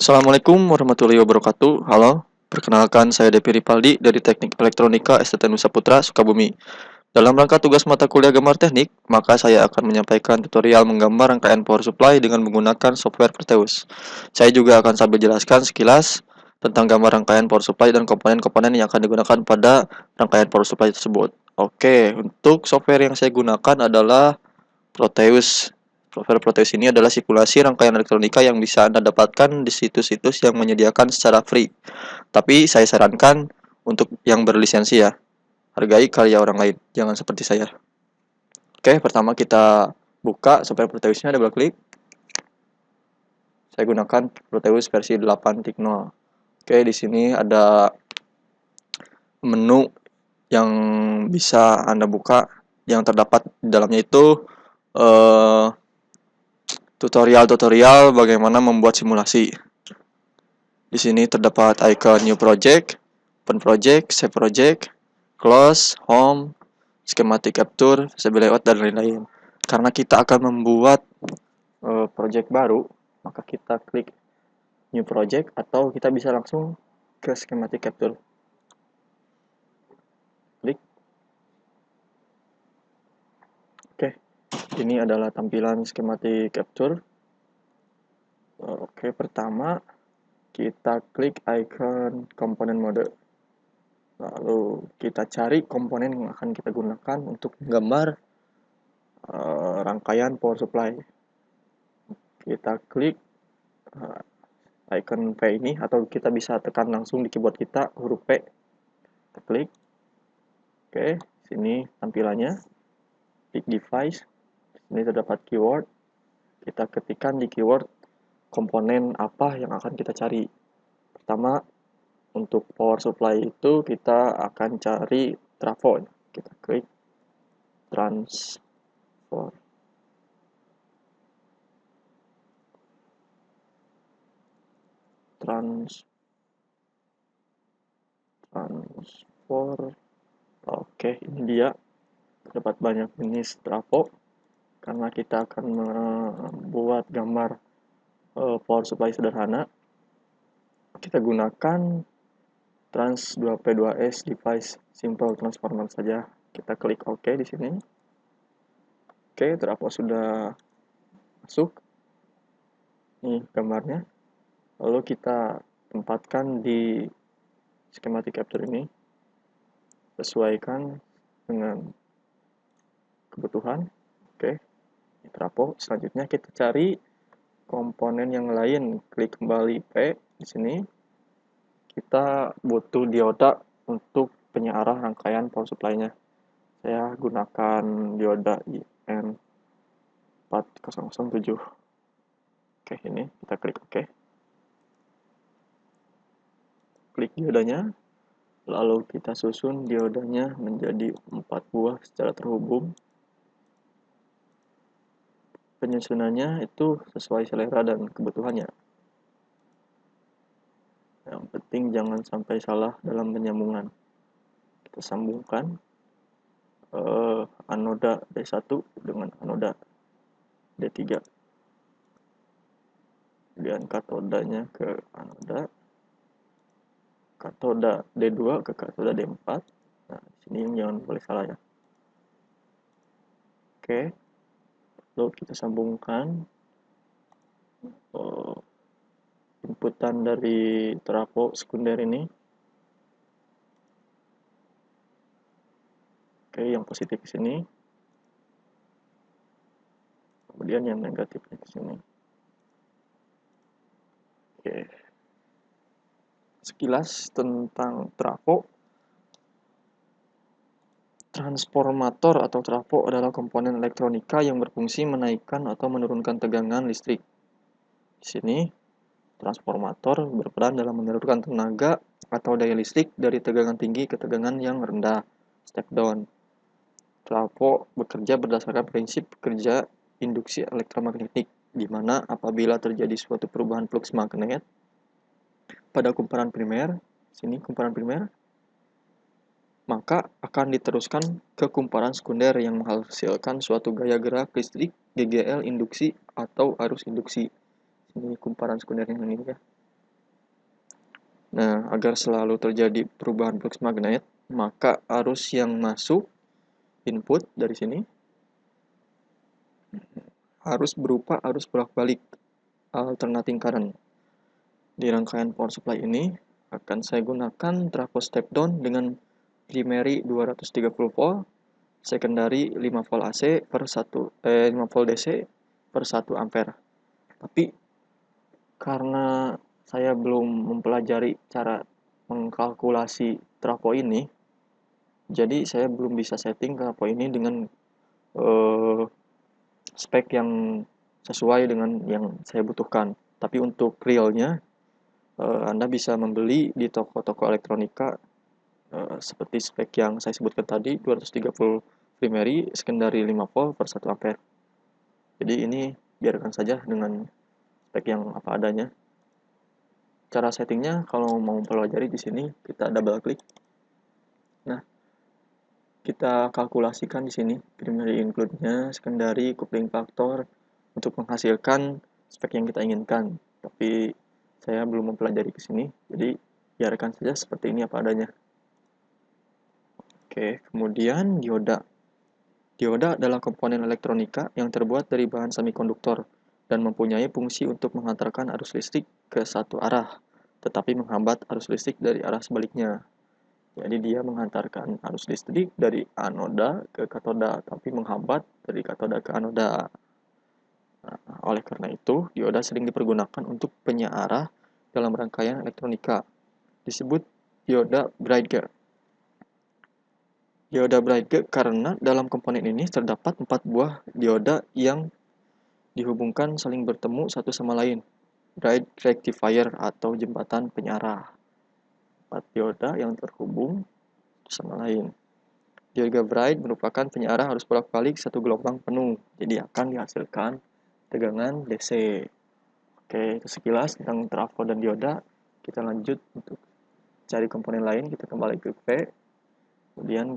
Assalamualaikum warahmatullahi wabarakatuh. Halo, perkenalkan saya Depi Ripaldi dari Teknik Elektronika STT Nusa Putra, Sukabumi. Dalam rangka tugas mata kuliah gambar teknik, maka saya akan menyampaikan tutorial menggambar rangkaian power supply dengan menggunakan software Proteus. Saya juga akan sambil jelaskan sekilas tentang gambar rangkaian power supply dan komponen-komponen yang akan digunakan pada rangkaian power supply tersebut. Oke, untuk software yang saya gunakan adalah Proteus. Software Proteus ini adalah simulasi rangkaian elektronika yang bisa Anda dapatkan di situs-situs yang menyediakan secara free. Tapi saya sarankan untuk yang berlisensi ya. Hargai karya orang lain, jangan seperti saya. Oke, pertama kita buka software Proteusnya, double klik. Saya gunakan Proteus versi 8.0. Oke, di sini ada menu yang bisa Anda buka. Yang terdapat di dalamnya itu tutorial-tutorial bagaimana membuat simulasi. Di sini terdapat icon New Project, Open Project, Save Project, Close, Home, Schematic Capture, Visible Layout, dan lain-lain. Karena kita akan membuat project baru, maka kita klik New Project atau kita bisa langsung ke Schematic Capture. Klik. Oke, ini adalah tampilan Schematic Capture. Oke, pertama kita klik icon komponen mode. Lalu kita cari komponen yang akan kita gunakan untuk menggambar rangkaian power supply. Kita klik icon P ini atau kita bisa tekan langsung di keyboard kita huruf P. Kita klik. Oke, sini tampilannya. Klik device. Ini terdapat keyword. Kita ketikkan di keyword komponen apa yang akan kita cari. Pertama, untuk power supply itu kita akan cari trafo. Kita klik transfer. Oke, ini dia. Dapat banyak jenis trafo karena kita akan membuat gambar power supply sederhana. Kita gunakan trans 2P2S device simple transformer saja. Kita klik OK di sini. Oke, trafo sudah masuk. Ini gambarnya. Lalu kita tempatkan di schematic capture ini. Sesuaikan dengan kebutuhan. Oke, ini trafo. Selanjutnya kita cari komponen yang lain. Klik kembali P di sini. Kita butuh dioda untuk penyearah rangkaian power supply-nya. Saya gunakan dioda IN4007. Oke, ini kita klik OK. Klik diodanya, lalu kita susun diodanya menjadi 4 buah secara terhubung. Penyusunannya itu sesuai selera dan kebutuhannya. Yang penting jangan sampai salah dalam penyambungan. Kita sambungkan anoda D1 dengan anoda D3. Kemudian katodanya ke anoda, katoda D2 ke katoda D4. Nah, di sini jangan boleh salah ya. Oke. Lalu kita sambungkan inputan dari trafo sekunder ini. Oke, yang positif ke sini. Kemudian yang negatifnya ke sini. Oke. Sekilas tentang trafo. Transformator atau trafo adalah komponen elektronika yang berfungsi menaikkan atau menurunkan tegangan listrik. Di sini, transformator berperan dalam menyalurkan tenaga atau daya listrik dari tegangan tinggi ke tegangan yang rendah, step down. Trafo bekerja berdasarkan prinsip kerja induksi elektromagnetik, di mana apabila terjadi suatu perubahan flux magnet pada kumparan primer, sini kumparan primer, maka akan diteruskan ke kumparan sekunder yang menghasilkan suatu gaya gerak listrik GGL induksi atau arus induksi. Ini kumparan sekunder yang ini ya. Nah, agar selalu terjadi perubahan flux magnet, maka arus yang masuk input dari sini harus berupa arus bolak-balik alternating current. Di rangkaian power supply ini akan saya gunakan trafo step down dengan primary 230 volt, secondary 5 volt AC per 5 volt DC per 1 ampere. Tapi karena saya belum mempelajari cara mengkalkulasi trafo ini, jadi saya belum bisa setting trafo ini dengan spek yang sesuai dengan yang saya butuhkan. Tapi untuk realnya, Anda bisa membeli di toko-toko elektronika seperti spek yang saya sebutkan tadi, 230 primary, secondary 5 volt per 1 ampere. Jadi ini biarkan saja dengan spek yang apa adanya. Cara settingnya kalau mau mempelajari di sini kita double klik. Nah, kita kalkulasikan di sini primary include-nya, secondary, coupling factor untuk menghasilkan spek yang kita inginkan. Tapi saya belum mempelajari ke sini, jadi biarkan saja seperti ini apa adanya. Oke, kemudian dioda. Dioda adalah komponen elektronika yang terbuat dari bahan semikonduktor dan mempunyai fungsi untuk mengantarkan arus listrik ke satu arah, tetapi menghambat arus listrik dari arah sebaliknya. Jadi dia menghantarkan arus listrik dari anoda ke katoda, tapi menghambat dari katoda ke anoda. Nah, oleh karena itu, dioda sering dipergunakan untuk penyearah dalam rangkaian elektronika. Disebut dioda bright gauge. Dioda bright gauge karena dalam komponen ini terdapat 4 buah dioda yang dihubungkan saling bertemu satu sama lain. Bright rectifier atau jembatan penyarah. 4 dioda yang terhubung sama lain. Dioda bright merupakan penyarah arus bolak-balik satu gelombang penuh. Jadi akan dihasilkan tegangan DC. Oke, itu sekilas tentang trafo dan dioda. Kita lanjut untuk cari komponen lain. Kita kembali ke P. Kemudian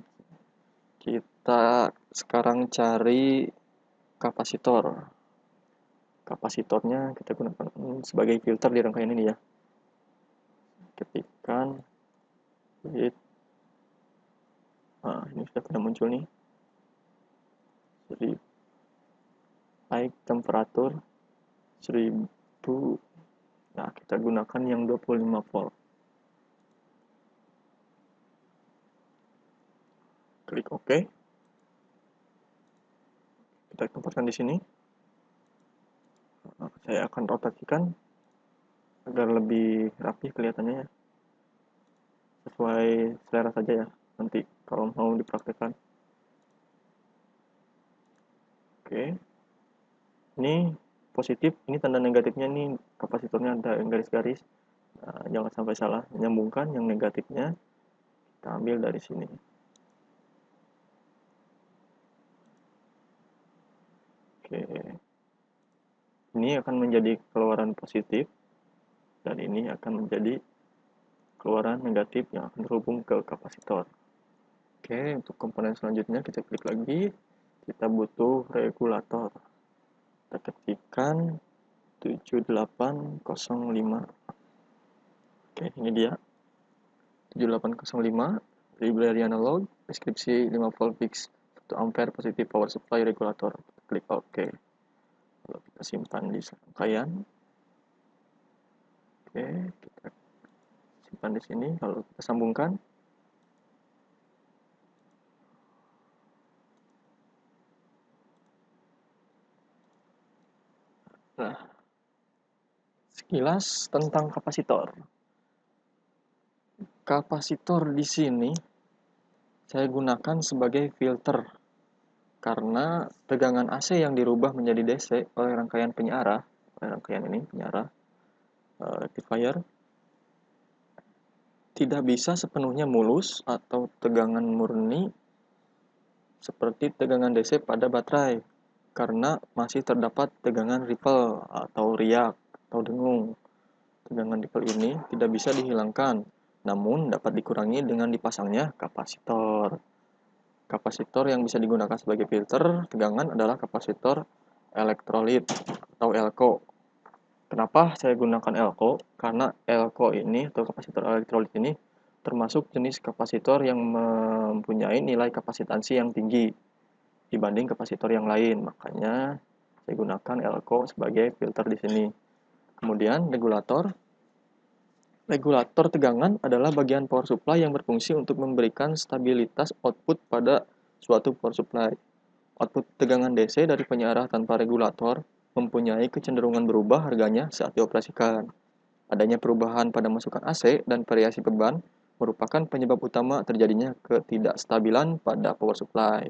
kita sekarang cari kapasitor. Kapasitornya kita gunakan sebagai filter di rangkaian ini ya. Ketikkan heat. Nah, ini sudah muncul nih. Jadi naik temperatur 1000. Nah, kita gunakan yang 25 volt. Klik OK. Kita tempatkan di sini. Saya akan rotasikan agar lebih rapi kelihatannya ya. Sesuai selera saja ya, nanti kalau mau dipraktekkan. Oke. Ini positif, ini tanda negatifnya nih, kapasitornya ada garis-garis. Nah, jangan sampai salah, menyambungkan yang negatifnya kita ambil dari sini. Oke. Ini akan menjadi keluaran positif dan ini akan menjadi keluaran negatif yang akan terhubung ke kapasitor. Oke, untuk komponen selanjutnya kita klik lagi. Kita butuh regulator. Kita ketikkan 7805. Oke, ini dia. 7805, library analog, deskripsi 5 volt fix, 1 ampere positif power supply regulator. Klik OK. Lalu kita simpan di rangkaian. Oke, kita simpan di sini. Lalu kita sambungkan. Nah, sekilas tentang kapasitor. Kapasitor di sini saya gunakan sebagai filter karena tegangan AC yang dirubah menjadi DC oleh rangkaian penyarah, rangkaian ini penyarah rectifier tidak bisa sepenuhnya mulus atau tegangan murni seperti tegangan DC pada baterai karena masih terdapat tegangan ripple atau riak atau dengung. Tegangan ripple ini tidak bisa dihilangkan, namun dapat dikurangi dengan dipasangnya kapasitor. Kapasitor yang bisa digunakan sebagai filter tegangan adalah kapasitor elektrolit atau elko. Kenapa saya gunakan elko? Karena elko ini atau kapasitor elektrolit ini termasuk jenis kapasitor yang mempunyai nilai kapasitansi yang tinggi dibanding kapasitor yang lain. Makanya saya gunakan elko sebagai filter di sini. Kemudian regulator. Regulator tegangan adalah bagian power supply yang berfungsi untuk memberikan stabilitas output pada suatu power supply. Output tegangan DC dari penyiarah tanpa regulator mempunyai kecenderungan berubah harganya saat dioperasikan. Adanya perubahan pada masukan AC dan variasi beban merupakan penyebab utama terjadinya ketidakstabilan pada power supply.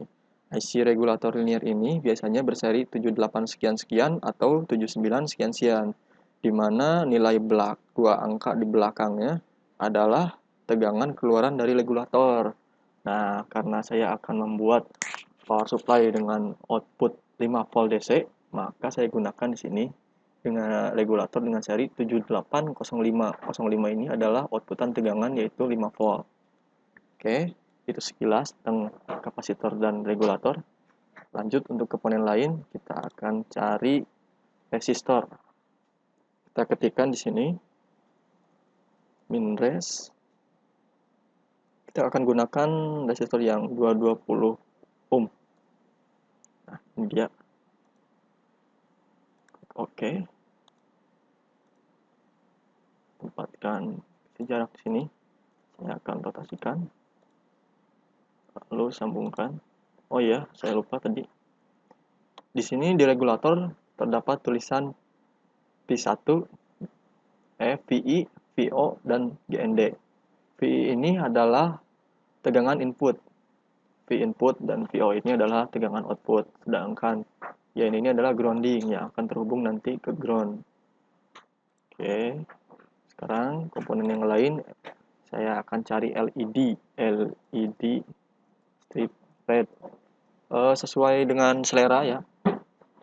IC regulator linear ini biasanya berseri 78 sekian-sekian atau 79 sekian-sekian, di mana nilai dua angka di belakangnya adalah tegangan keluaran dari regulator. Nah, karena saya akan membuat power supply dengan output 5 volt DC, maka saya gunakan di sini dengan regulator dengan seri 7805. 05 ini adalah outputan tegangan yaitu 5 volt. Oke, itu sekilas tentang kapasitor dan regulator. Lanjut untuk komponen lain, kita akan cari resistor. Kita ketikkan di sini minres. Kita akan gunakan resistor yang 220 ohm. Nah, ini dia. Oke. Tempatkan jarak di sini. Saya akan rotasikan. Lalu sambungkan. Oh iya, saya lupa tadi. Di sini di regulator terdapat tulisan P1, VI, VO, dan GND. VI ini adalah tegangan input. V input dan VO ini adalah tegangan output. Sedangkan GND ini adalah grounding yang akan terhubung nanti ke ground. Oke. Sekarang komponen yang lain saya akan cari LED. LED strip red. Sesuai dengan selera ya.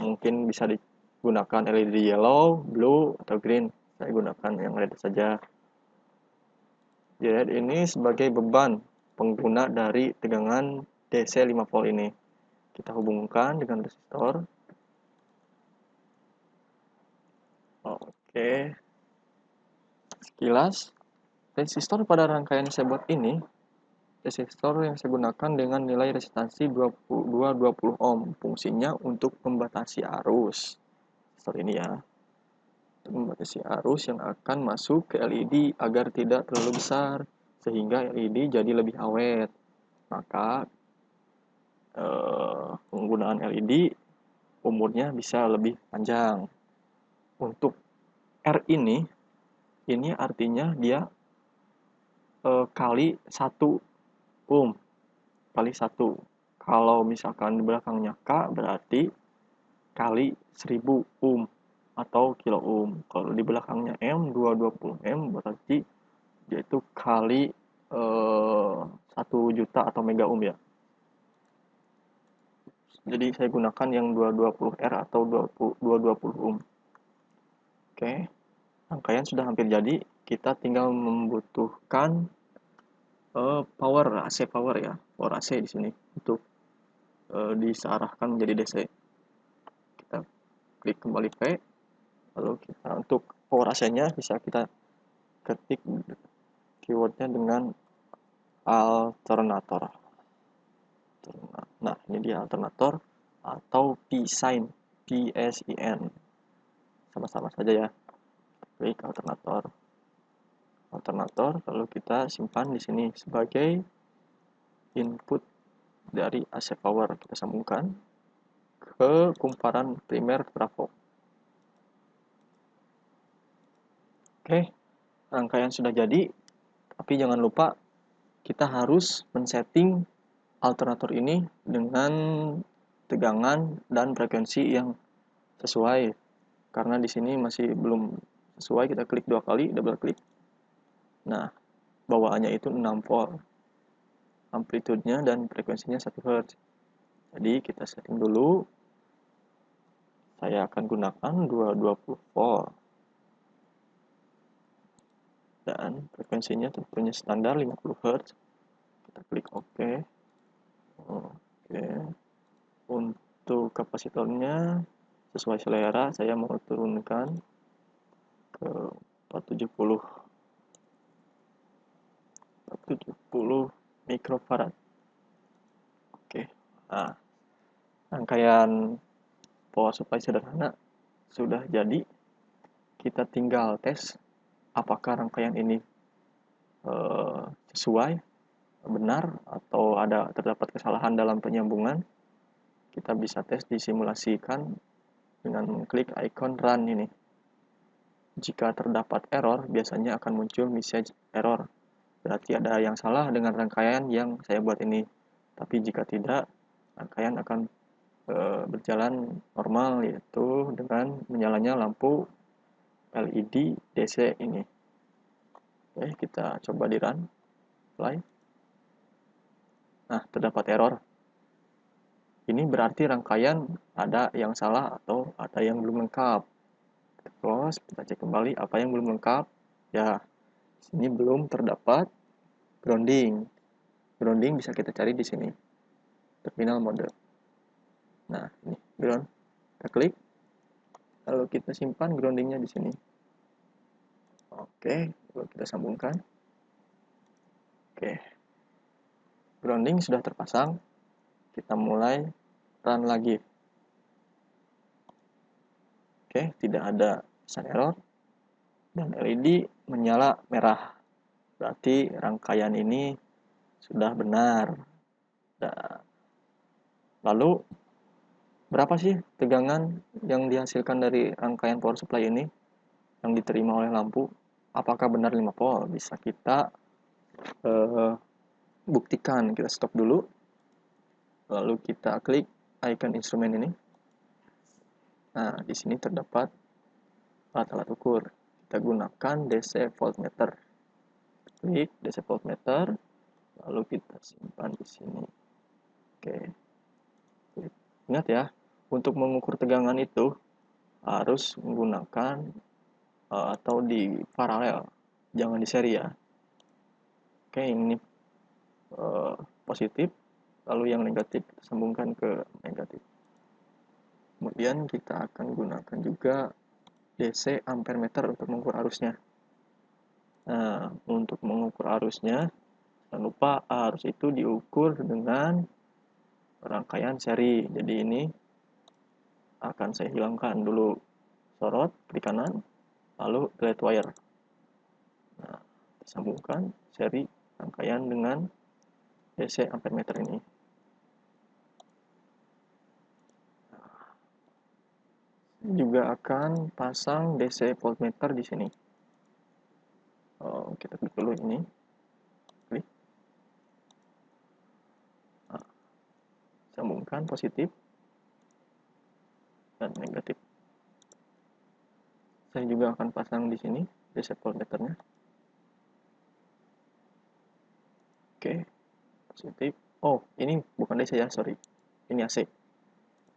Mungkin bisa digunakan LED yellow, blue, atau green. Saya gunakan yang red saja. LED ini sebagai beban pengguna dari tegangan DC 5 volt ini. Kita hubungkan dengan resistor. Oke. Sekilas, resistor pada rangkaian yang saya buat ini, resistor yang saya gunakan dengan nilai resistansi 220 ohm. Fungsinya untuk membatasi arus. Resistor ini ya. Membatasi arus yang akan masuk ke LED agar tidak terlalu besar sehingga LED jadi lebih awet. Maka penggunaan LED umurnya bisa lebih panjang. Untuk R ini artinya dia kali 1 ohm kali 1. Kalau misalkan di belakangnya K berarti kali 1000 ohm atau kilo ohm. Kalau di belakangnya M 220 M berarti yaitu kali 1 juta atau mega ohm ya. Jadi saya gunakan yang 220R atau 220 ohm. Oke. Rangkaian sudah hampir jadi. Kita tinggal membutuhkan power AC power ya. Power AC di sini untuk disearahkan menjadi DC. Kita klik kembali P. Lalu kita untuk power AC-nya bisa kita ketik keywordnya dengan alternator. Nah, ini dia alternator atau P-sign, P-S-I-N. Sama-sama saja ya. Klik alternator. Alternator lalu kita simpan di sini sebagai input dari AC power. Kita sambungkan ke kumparan primer trafo. Oke, rangkaian sudah jadi, tapi jangan lupa kita harus men-setting alternator ini dengan tegangan dan frekuensi yang sesuai. Karena di sini masih belum sesuai, kita klik 2 kali, double klik. Nah, bawaannya itu 6 volt. Amplitudenya dan frekuensinya 1 Hz. Jadi kita setting dulu. Saya akan gunakan 220 volt. Dan frekuensinya tentunya standar 50 Hz. Kita klik OK. Oke. Untuk kapasitornya sesuai selera saya mau turunkan ke 470 mikrofarad. Oke. Nah, rangkaian power supply sederhana sudah jadi. Kita tinggal tes apakah rangkaian ini sesuai, benar, atau terdapat kesalahan dalam penyambungan. Kita bisa tes disimulasikan dengan mengklik icon run ini. Jika terdapat error, biasanya akan muncul message error. Berarti ada yang salah dengan rangkaian yang saya buat ini. Tapi jika tidak, rangkaian akan berjalan normal, yaitu dengan menyalanya lampu LED DC ini. Oke, kita coba di run, play. Nah, terdapat error. Ini berarti rangkaian ada yang salah atau ada yang belum lengkap. Kita close, kita cek kembali apa yang belum lengkap. Ya, sini belum terdapat grounding. Grounding bisa kita cari di sini. Terminal mode. Nah, ini ground. Kita klik. Lalu kita simpan groundingnya di sini. Oke, lalu kita sambungkan. Oke. Grounding sudah terpasang. Kita mulai run lagi. Oke, tidak ada pesan error. Dan LED menyala merah. Berarti rangkaian ini sudah benar. Lalu, berapa sih tegangan yang dihasilkan dari rangkaian power supply ini yang diterima oleh lampu? Apakah benar 5 volt? Bisa kita buktikan. Kita stop dulu. Lalu kita klik icon instrumen ini. Nah, di sini terdapat alat-alat ukur. Kita gunakan DC voltmeter. Klik DC voltmeter, lalu kita simpan di sini. Oke. Ingat ya, untuk mengukur tegangan itu harus menggunakan atau di paralel, jangan di seri ya. Oke, ini positif, lalu yang negatif kita sambungkan ke negatif. Kemudian kita akan gunakan juga DC ampere meter untuk mengukur arusnya. Nah, untuk mengukur arusnya, jangan lupa arus itu diukur dengan rangkaian seri. Jadi ini akan saya hilangkan dulu sorot, klik kanan, lalu delete wire. Nah, disambungkan seri rangkaian dengan DC ampere meter ini. Juga akan pasang DC voltmeter di sini. Kita klik dulu ini. Klik. Nah, sambungkan positif dan negatif. Saya juga akan pasang di sini DC voltmeternya. Oke, positif. Oh, ini bukan DC ya, sorry. Ini AC.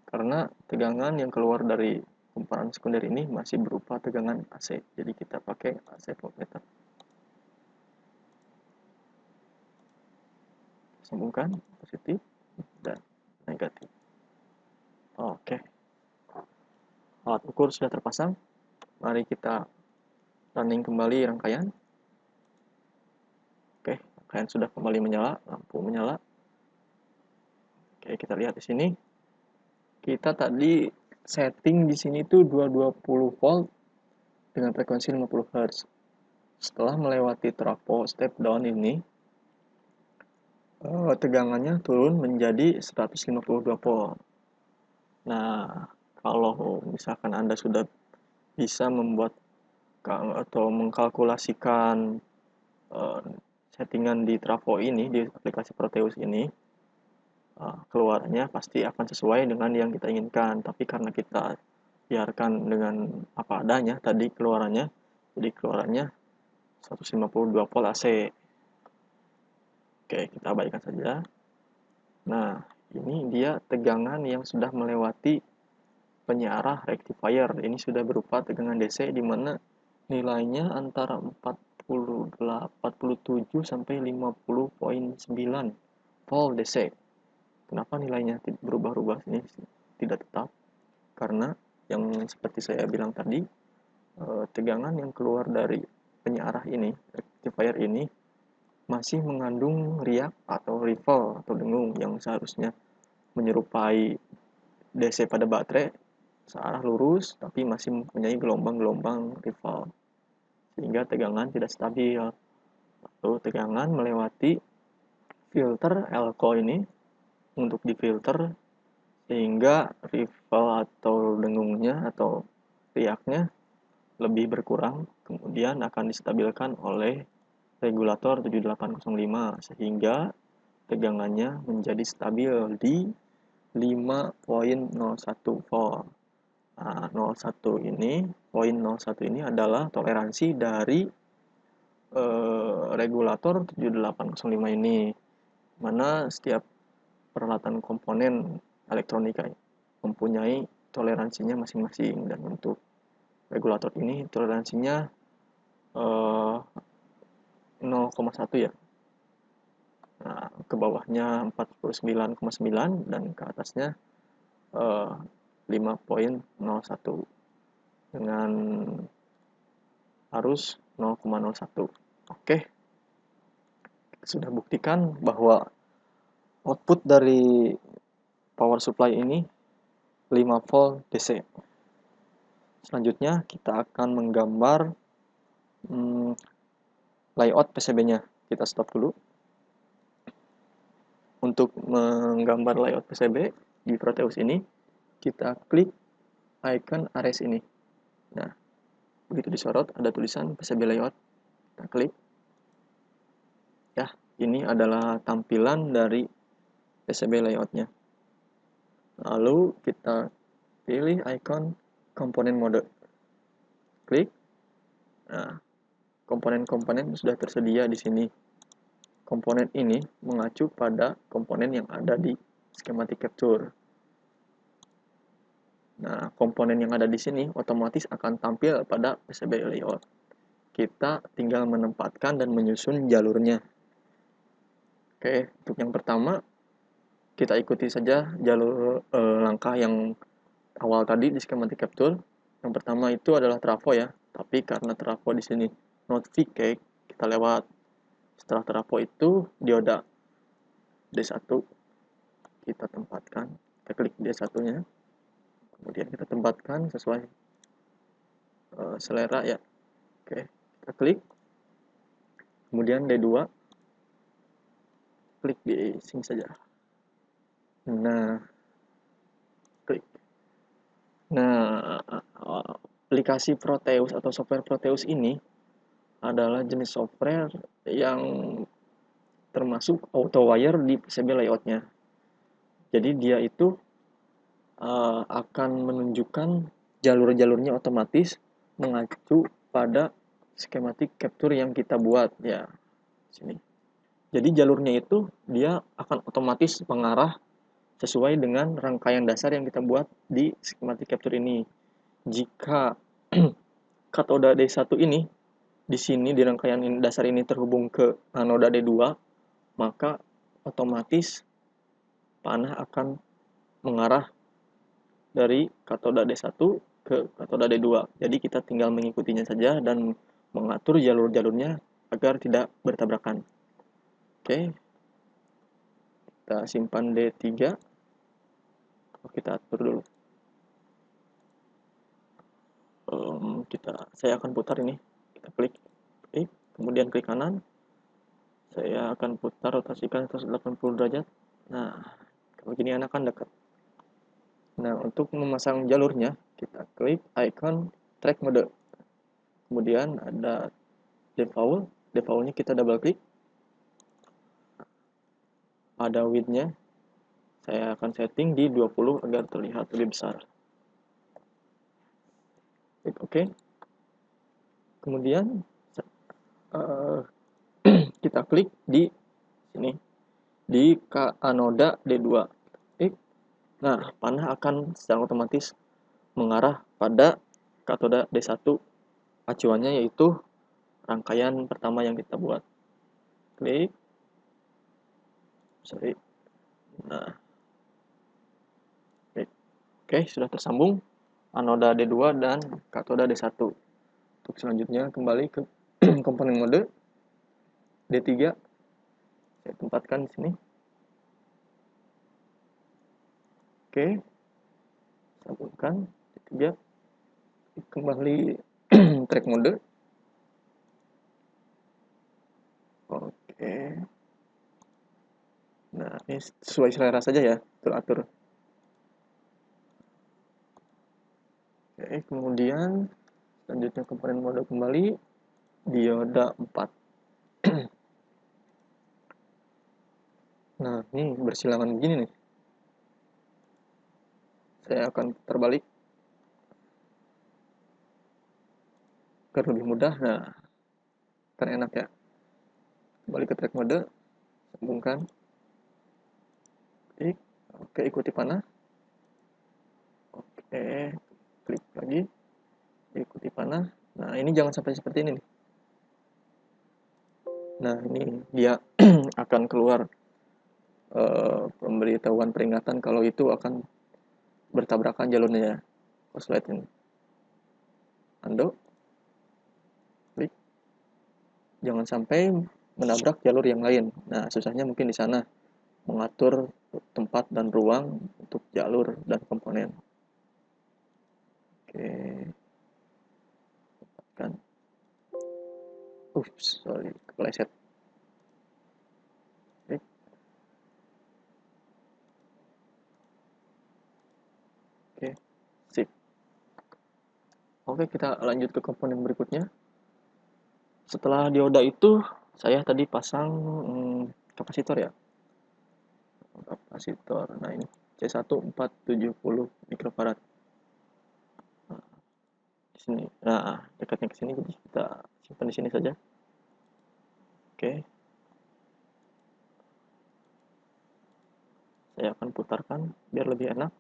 Karena tegangan yang keluar dari kumparan sekunder ini masih berupa tegangan AC. Jadi kita pakai AC voltmeter. Sambungkan positif dan negatif. Oke. Alat ukur sudah terpasang. Mari kita running kembali rangkaian. Oke, rangkaian sudah kembali menyala, lampu menyala. Oke, kita lihat di sini. Kita tadi setting di sini tuh 220 volt dengan frekuensi 50 Hz. Setelah melewati trafo step down ini, tegangannya turun menjadi 152 volt. Nah, kalau misalkan Anda sudah bisa membuat atau mengkalkulasikan settingan di trafo ini, di aplikasi Proteus ini, keluarnya pasti akan sesuai dengan yang kita inginkan. Tapi karena kita biarkan dengan apa adanya tadi keluarannya, jadi keluarannya 152 volt AC. Oke, kita abaikan saja. Nah, ini dia tegangan yang sudah melewati penyiarah rectifier. Ini sudah berupa tegangan DC di mana nilainya antara 47 sampai 50,9 volt DC. Kenapa nilainya berubah-ubah ini tidak tetap? Karena yang seperti saya bilang tadi, tegangan yang keluar dari penyearah ini, rectifier ini, masih mengandung riak atau ripple atau dengung yang seharusnya menyerupai DC pada baterai searah lurus, tapi masih mempunyai gelombang-gelombang ripple, sehingga tegangan tidak stabil. Lalu tegangan melewati filter elko ini untuk difilter sehingga ripple atau dengungnya atau riaknya lebih berkurang, kemudian akan distabilkan oleh regulator 7805 sehingga tegangannya menjadi stabil di 5.01 volt. Nah, 01 ini, poin 01 ini adalah toleransi dari regulator 7805 ini, mana setiap peralatan komponen elektronika mempunyai toleransinya masing-masing, dan untuk regulator ini toleransinya 0,1 ya. Nah, ke bawahnya 49,9 dan ke atasnya 5.01 dengan arus 0,01. Oke. Sudah buktikan bahwa output dari power supply ini 5 volt DC. Selanjutnya kita akan menggambar layout PCB-nya. Kita stop dulu. Untuk menggambar layout PCB di Proteus ini, kita klik icon arrays ini. Nah, begitu disorot ada tulisan PCB layout. Kita klik. Ya, ini adalah tampilan dari PCB layoutnya. Lalu kita pilih icon komponen mode. Klik. Nah, komponen-komponen sudah tersedia di sini. Komponen ini mengacu pada komponen yang ada di schematic capture. Nah, komponen yang ada di sini otomatis akan tampil pada PCB layout. Kita tinggal menempatkan dan menyusun jalurnya. Oke, untuk yang pertama, kita ikuti saja jalur langkah yang awal tadi di schematic capture. Yang pertama itu adalah trafo ya, tapi karena trafo di sini not vacate, kita lewat. Setelah trafo itu dioda D1 kita tempatkan, kita klik D1-nya, kemudian kita tempatkan sesuai selera ya. Oke, kita klik, kemudian D2, klik di sini saja. Nah, klik. Nah, aplikasi Proteus atau software Proteus ini adalah jenis software yang termasuk auto wire di PCB layoutnya. Jadi dia itu akan menunjukkan jalur-jalurnya otomatis mengacu pada schematic capture yang kita buat ya sini. Jadi jalurnya itu dia akan otomatis mengarah sesuai dengan rangkaian dasar yang kita buat di schematic capture ini. Jika katoda D1 ini di sini di rangkaian dasar ini terhubung ke anoda D2, maka otomatis panah akan mengarah dari katoda D1 ke katoda D2. Jadi kita tinggal mengikutinya saja dan mengatur jalur-jalurnya agar tidak bertabrakan. Oke. Kita simpan D3. Kita atur dulu. Saya akan putar ini. Kita klik, kemudian klik kanan. Saya akan putar, rotasikan 180 derajat. Nah, kalau gini akan dekat. Nah, untuk memasang jalurnya, kita klik icon track mode. Kemudian ada default. Defaultnya kita double klik. Ada width-nya. Saya akan setting di 20 agar terlihat lebih besar. Klik OK. Kemudian kita klik di sini di anoda D2. Nah, panah akan secara otomatis mengarah pada katoda D1. Acuannya yaitu rangkaian pertama yang kita buat. Klik. Nah. Oke, sudah tersambung anoda D2 dan katoda D1. Untuk selanjutnya kembali ke komponen mode D3, saya tempatkan di sini. Oke, sambungkan D3, kembali track mode. Oke, nah ini sesuai selera saja ya, atur. Oke, kemudian selanjutnya komponen mode kembali, dioda 4. Nah, ini bersilangan begini nih. Saya akan terbalik agar lebih mudah. Nah, kan enak ya. Kembali ke track mode, sambungkan. Klik. Oke, ikuti panah. Oke, klik lagi. Ikuti panah. Nah, ini jangan sampai seperti ini nih. Nah, ini dia akan keluar pemberitahuan peringatan kalau itu akan bertabrakan jalurnya ya. Korslet ini. Undo. Klik. Jangan sampai menabrak jalur yang lain. Nah, susahnya mungkin di sana mengatur tempat dan ruang untuk jalur dan komponen. Oke. Kan. Sorry, kepleset. Klik. Oke, sip. Oke, kita lanjut ke komponen berikutnya. Setelah dioda itu, saya tadi pasang kapasitor ya. Kapasitor. Nah, ini C1470 mikrofarad. Nah, di sini. Nah, dekatnya ke sini, jadi kita simpan di sini saja. Oke. Saya akan putarkan biar lebih enak.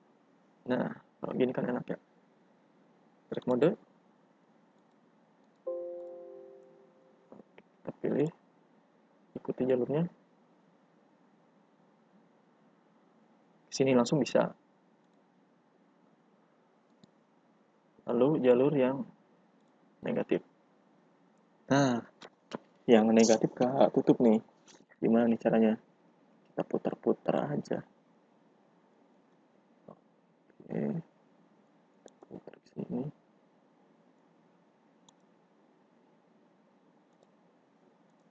Nah, kalau gini kan enak ya. Track mode. Kita pilih. Ikuti jalurnya. Sini langsung bisa. Lalu jalur yang negatif. Nah, yang negatif Kak tutup nih. Gimana nih caranya? Kita putar-putar aja. Oke. Putar ke sini.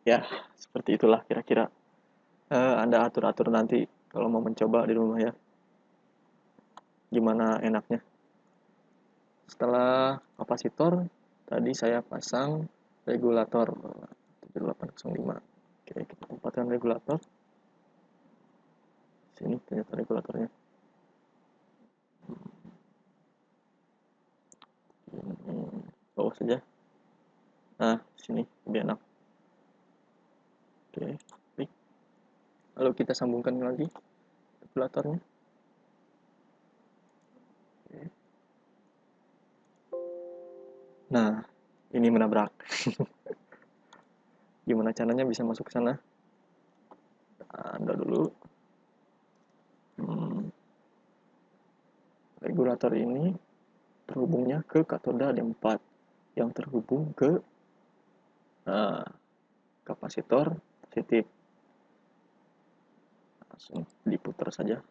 Ya, seperti itulah kira-kira. Anda atur-atur nanti kalau mau mencoba di rumah ya. Gimana enaknya. Setelah kapasitor, tadi saya pasang regulator 7805. Oke, kita tempatkan regulator. Sini ternyata regulatornya. Bawah saja. Nah, sini lebih enak. Oke, klik. Lalu kita sambungkan lagi regulatornya. Oke. Nah, ini menabrak. Gimana caranya bisa masuk ke sana? Anda dulu. Regulator ini terhubungnya ke katoda D4 yang terhubung ke kapasitor positif. Langsung diputar saja.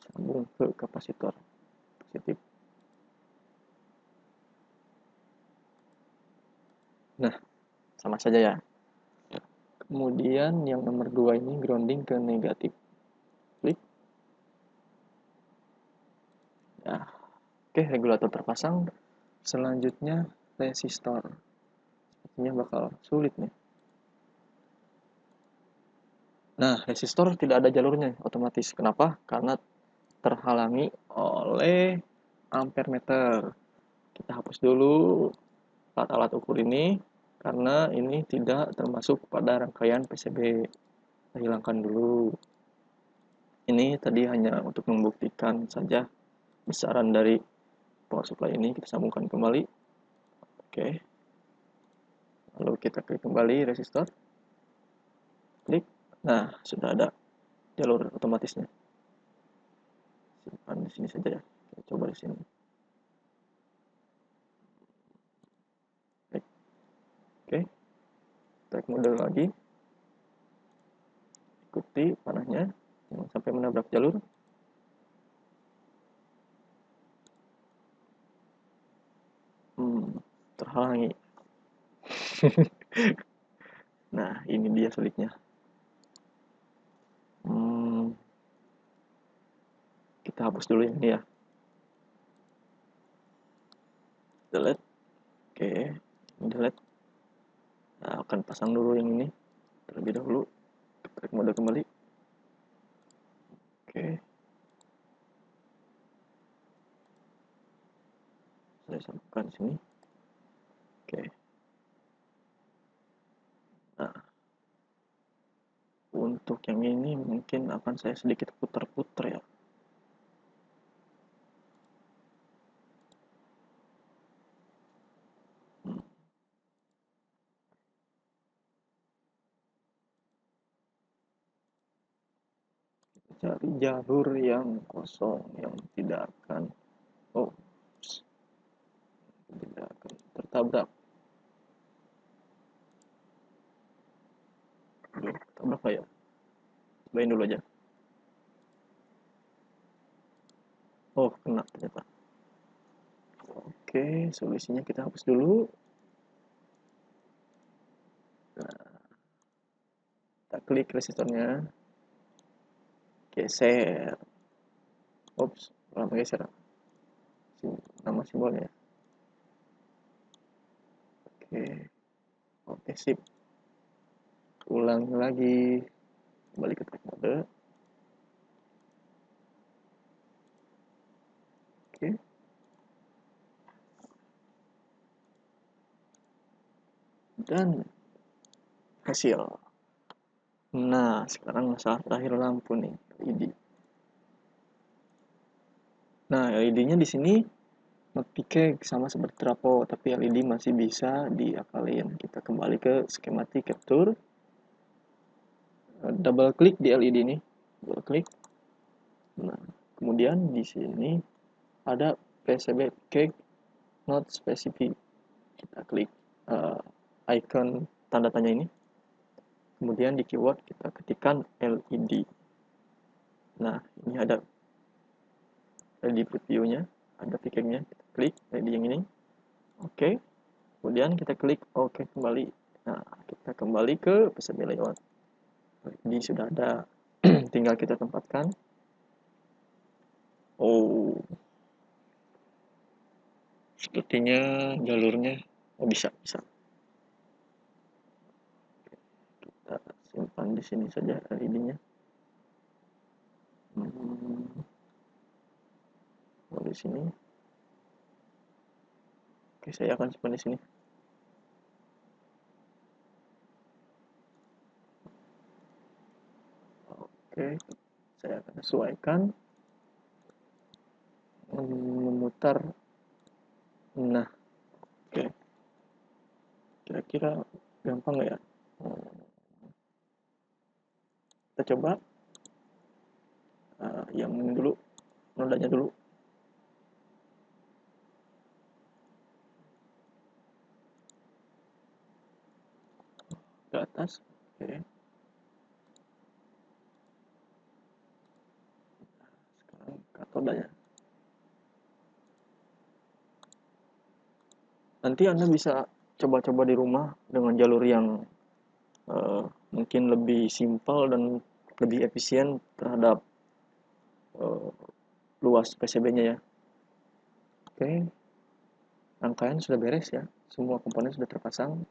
Sambung ke kapasitor positif. Nah, sama saja ya. Kemudian yang nomor 2 ini grounding ke negatif. Klik. Nah, oke, regulator terpasang. Selanjutnya resistor. Sepertinya bakal sulit nih. Nah, resistor tidak ada jalurnya otomatis. Kenapa? Karena terhalangi oleh ampere meter. Kita hapus dulu alat-alat ukur ini karena ini tidak termasuk pada rangkaian PCB. Kita hilangkan dulu. Ini tadi hanya untuk membuktikan saja besaran dari power supply ini. Kita sambungkan kembali. Oke. Lalu kita klik kembali resistor. Klik. Nah, sudah ada jalur otomatisnya. Simpan di sini saja ya. Kita coba di sini. Oke, track mode lagi, ikuti panahnya jangan sampai menabrak jalur. Terhalangi. Nah, ini dia sulitnya. Kita hapus dulu yang ini ya. Delete. Oke, ini delete. Nah, akan pasang dulu yang ini terlebih dahulu. Track mode kembali. Oke. Saya sambungkan sini. Oke. Nah, untuk yang ini mungkin akan saya sedikit putar-putar ya. Cari jalur yang kosong yang tidak akan tidak akan tertabrak. Tabrak lah ya. Cobain dulu aja. Oh, kena ternyata. Oke, solusinya kita hapus dulu. Nah, kita klik resistornya, geser. Ops, lama geser. Nama simbolnya. Oke, sip. Ulang lagi, kembali ke track mode. Oke. Dan hasil. Nah, sekarang masalah terakhir lampu nih, LED. Nah, LED-nya di sini ngetiknya sama seperti trafo, tapi LED masih bisa diakalin. Kita kembali ke schematic capture. Double klik di LED ini, double klik. Nah, kemudian di sini ada PCB cake not specific. Kita klik icon tanda tanya ini. Kemudian di keyword kita ketikkan LED. Nah, ini ada LED preview-nya, ada picking-nya. Kita klik LED yang ini. Oke. Kemudian kita klik OK kembali. Nah, kita kembali ke PCB layout. Ini sudah ada, tinggal kita tempatkan. Oh, sepertinya jalurnya bisa. Kita simpan di sini saja LED-nya. Di sini. Oke, saya akan simpan di sini. Oke, saya akan sesuaikan memutar. Nah, oke, kira-kira gampang nggak ya? Kita coba yang ini dulu, nodanya dulu. Ke atas. Oke. Sekarang katodanya. Nanti Anda bisa coba-coba di rumah dengan jalur yang mungkin lebih simpel dan lebih efisien terhadap luas PCB-nya ya. Oke, rangkaian sudah beres ya. Semua komponen sudah terpasang,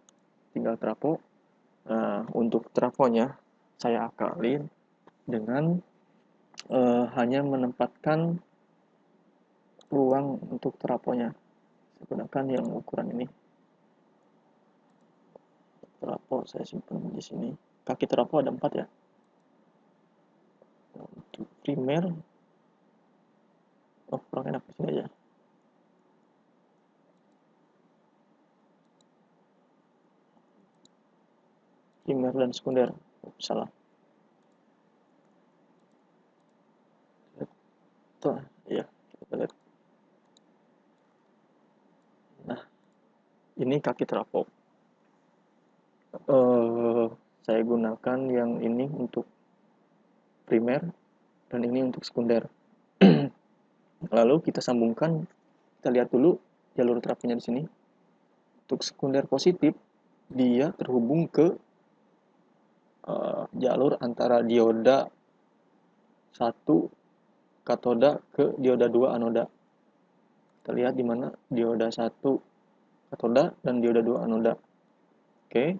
tinggal trafo. Nah, untuk trafonya saya akalin dengan hanya menempatkan ruang untuk trafonya. Saya gunakan yang ukuran ini. Trafo saya simpan di sini. Kaki trafo ada 4 ya. Untuk primer, kurang enak di sini aja. Primer dan sekunder, salah. Tuh, iya, kita lihat. Nah, ini kaki trafo. Saya gunakan yang ini untuk primer dan ini untuk sekunder. Lalu kita sambungkan, kita lihat dulu jalur terapinya di sini. Untuk sekunder positif, dia terhubung ke jalur antara dioda 1 katoda ke dioda 2 anoda. Kita lihat di mana dioda 1 katoda dan dioda 2 anoda. Oke.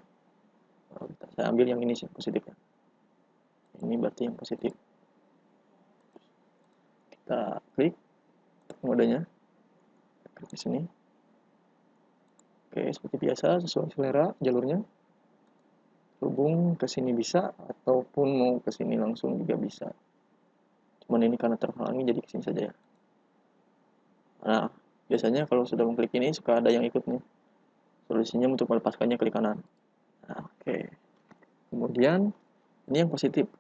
Saya ambil yang ini sih positifnya. Ini berarti yang positif. Kita klik modenya. Klik di sini. Oke, seperti biasa sesuai selera jalurnya. Hubung ke sini bisa ataupun mau ke sini langsung juga bisa. Cuman ini karena terhalangi jadi ke sini saja ya. Nah, biasanya kalau sudah mengklik ini suka ada yang ikut nih. Solusinya untuk melepaskannya klik kanan. Nah, oke. Kemudian ini yang positif.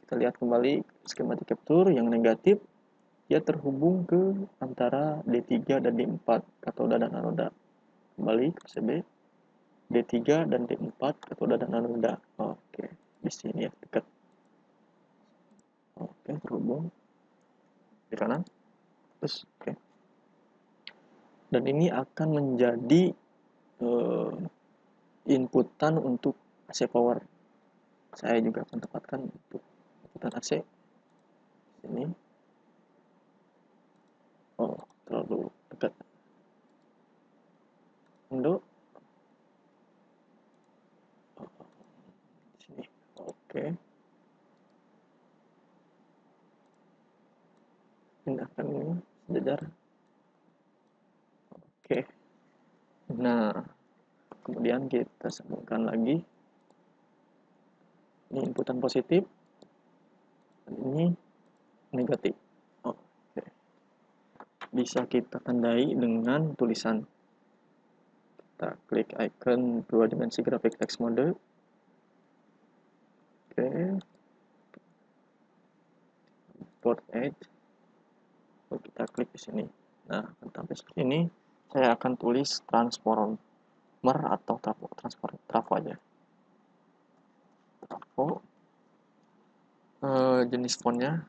Kita lihat kembali skematik capture yang negatif. Dia terhubung ke antara D3 dan D4 katoda dan anoda. Kembali ke PCB. D3 dan D4 katoda dan anoda. Oke, di sini ya dekat. Oke, terhubung di kanan. Terus oke. Dan ini akan menjadi inputan untuk AC power. Saya juga akan tempatkan untuk inputan AC. Ini. Oh, terlalu dekat. Untuk sini. Oke. Pindahkan ini sejajar. Oke. Nah, kemudian kita sambungkan lagi. Ini inputan positif. Dan ini negatif. Oke. Bisa kita tandai dengan tulisan. Kita klik icon 2 dimensi grafik text mode. Oke. Port edge. Lalu kita klik di sini. Nah, sampai seperti ini saya akan tulis transformer atau trafo aja. Trafo. Jenis fontnya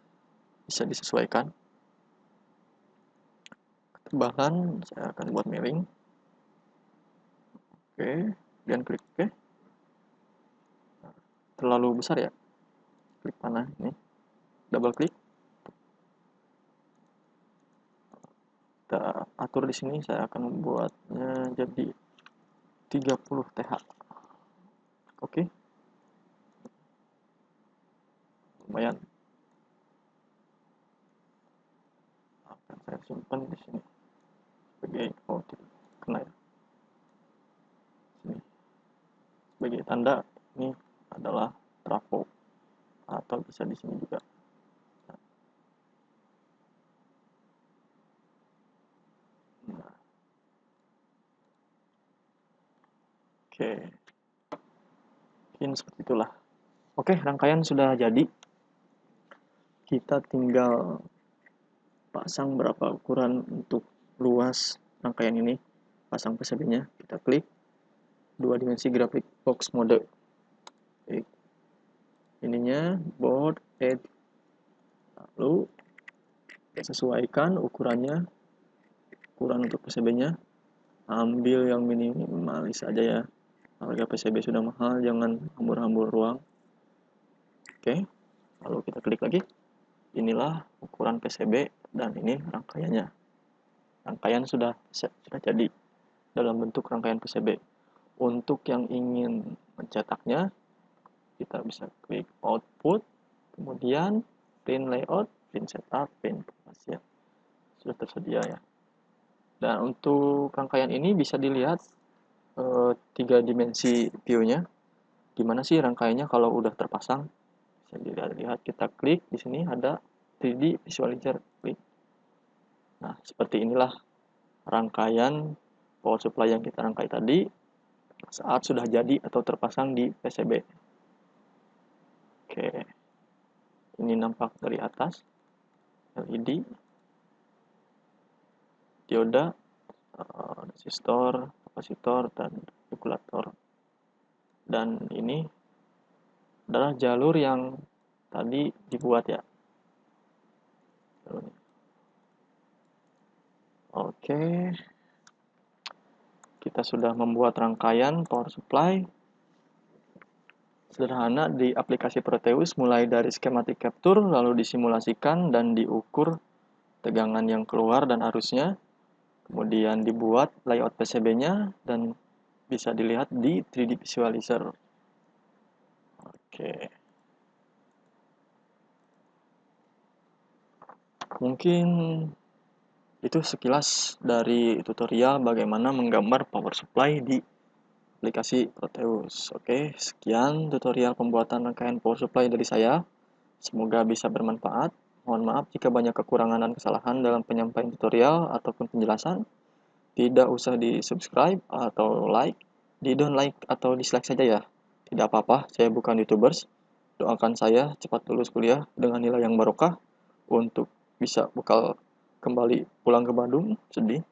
bisa disesuaikan. Ketebalan saya akan buat miring. Oke, dan klik oke. Terlalu besar ya? Klik panah ini. Double klik. Kita atur di sini, saya akan membuatnya jadi 30 TH. Oke. Lumayan. Akan saya simpan di sini sebagai kena ya. Sini. Sebagai tanda ini adalah trafo atau bisa di sini juga. Nah. Oke. Mungkin seperti itulah. Oke, rangkaian sudah jadi. Kita tinggal pasang berapa ukuran untuk luas rangkaian ini. Pasang PCB-nya, kita klik 2 dimensi grafik box mode. Klik. Ininya board edge. Lalu sesuaikan ukurannya. Ukuran untuk PCB-nya. Ambil yang minimalis saja ya. Harga PCB sudah mahal, jangan hambur-hambur ruang. Oke, lalu kita klik lagi. Inilah ukuran PCB dan ini rangkaiannya. Rangkaian sudah jadi dalam bentuk rangkaian PCB. Untuk yang ingin mencetaknya, kita bisa klik output, kemudian print layout, print setup, print informasi. Sudah tersedia ya. Dan untuk rangkaian ini bisa dilihat 3 dimensi view-nya. Gimana sih rangkaiannya kalau udah terpasang? Bisa dilihat, kita klik di sini ada 3D visualizer, klik. Nah, seperti inilah rangkaian power supply yang kita rangkai tadi saat sudah jadi atau terpasang di PCB. Oke. Ini nampak dari atas. LED, dioda, resistor, kapasitor, dan regulator. Dan dan ini adalah jalur yang tadi dibuat ya. Oke, kita sudah membuat rangkaian power supply sederhana di aplikasi Proteus, mulai dari skematik capture, lalu disimulasikan dan diukur tegangan yang keluar dan arusnya, kemudian dibuat layout PCB-nya dan bisa dilihat di 3D visualizer. Oke. Mungkin itu sekilas dari tutorial bagaimana menggambar power supply di aplikasi Proteus. Oke, sekian tutorial pembuatan rangkaian power supply dari saya. Semoga bisa bermanfaat. Mohon maaf jika banyak kekurangan dan kesalahan dalam penyampaian tutorial ataupun penjelasan. Tidak usah di-subscribe atau like, di-don't like atau dislike saja ya. Tidak apa-apa, saya bukan YouTubers. Doakan saya cepat lulus kuliah dengan nilai yang barokah untuk bisa bekal kembali pulang ke Bandung. Sedih.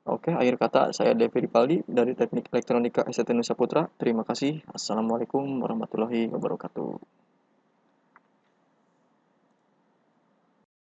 Oke, akhir kata saya Devi Ripaldi dari Teknik Elektronika STT Nusa Putra. Terima kasih. Assalamualaikum warahmatullahi wabarakatuh.